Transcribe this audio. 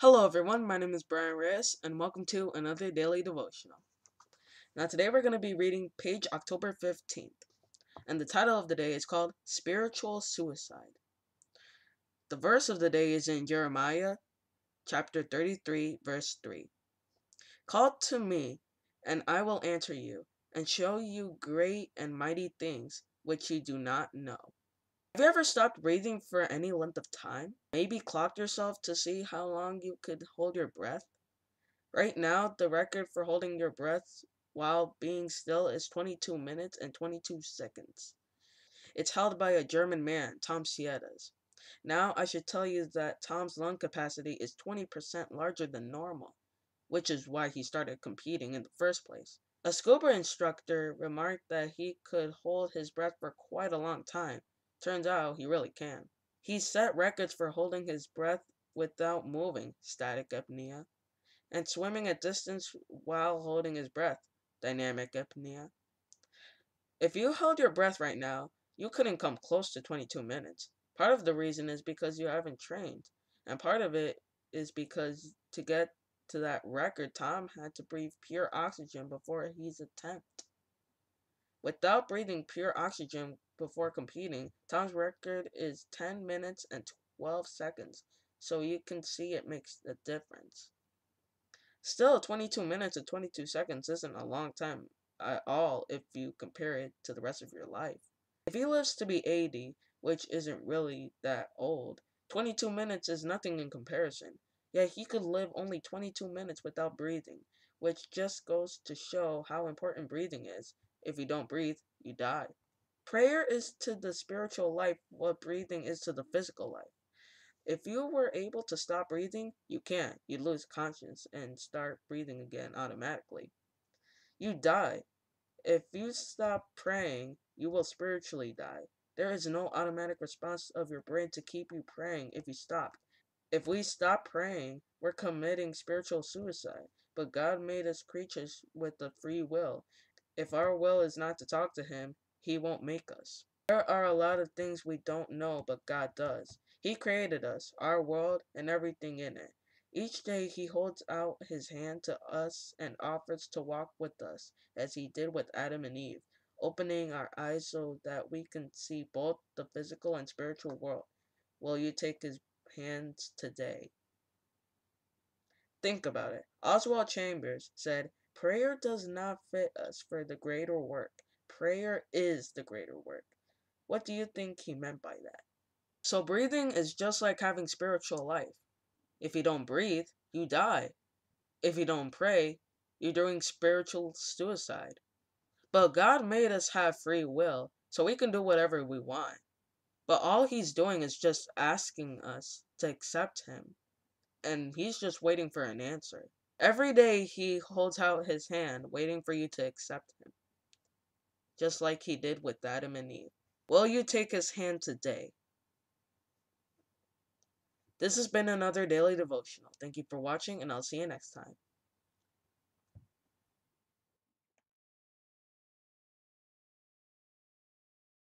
Hello everyone, my name is Brian Reyes and welcome to another Daily Devotional. Now today we're going to be reading page October 15th and the title of the day is called Spiritual Suicide. The verse of the day is in Jeremiah chapter 33 verse 3. Call to me and I will answer you and show you great and mighty things which you do not know. Have you ever stopped breathing for any length of time? Maybe clocked yourself to see how long you could hold your breath? Right now, the record for holding your breath while being still is 22 minutes and 22 seconds. It's held by a German man, Tom Siedas. Now, I should tell you that Tom's lung capacity is 20% larger than normal, which is why he started competing in the first place. A scuba instructor remarked that he could hold his breath for quite a long time. Turns out he really can. He set records for holding his breath without moving, static apnea, and swimming a distance while holding his breath, dynamic apnea. If you held your breath right now, you couldn't come close to 22 minutes. Part of the reason is because you haven't trained, and part of it is because to get to that record, Tom had to breathe pure oxygen before his attempt. Without breathing pure oxygen before competing, Tom's record is 10 minutes and 12 seconds, so you can see it makes a difference. Still, 22 minutes and 22 seconds isn't a long time at all if you compare it to the rest of your life. If he lives to be 80, which isn't really that old, 22 minutes is nothing in comparison. Yet he could live only 22 minutes without breathing, which just goes to show how important breathing is. If you don't breathe, you die. Prayer is to the spiritual life what breathing is to the physical life. If you were able to stop breathing, you can't. You lose conscience and start breathing again automatically. You die. If you stop praying, you will spiritually die. There is no automatic response of your brain to keep you praying if you stop. If we stop praying, we're committing spiritual suicide. But God made us creatures with a free will. If our will is not to talk to Him, He won't make us. There are a lot of things we don't know, but God does. He created us, our world, and everything in it. Each day He holds out His hand to us and offers to walk with us, as He did with Adam and Eve, opening our eyes so that we can see both the physical and spiritual world. Will you take His hands today? Think about it. Oswald Chambers said, "Prayer does not fit us for the greater work. Prayer is the greater work." What do you think he meant by that? So breathing is just like having spiritual life. If you don't breathe, you die. If you don't pray, you're doing spiritual suicide. But God made us have free will, so we can do whatever we want. But all He's doing is just asking us to accept Him, and He's just waiting for an answer. Every day He holds out His hand, waiting for you to accept Him, just like He did with Adam and Eve. Will you take His hand today? This has been another Daily Devotional. Thank you for watching, and I'll see you next time.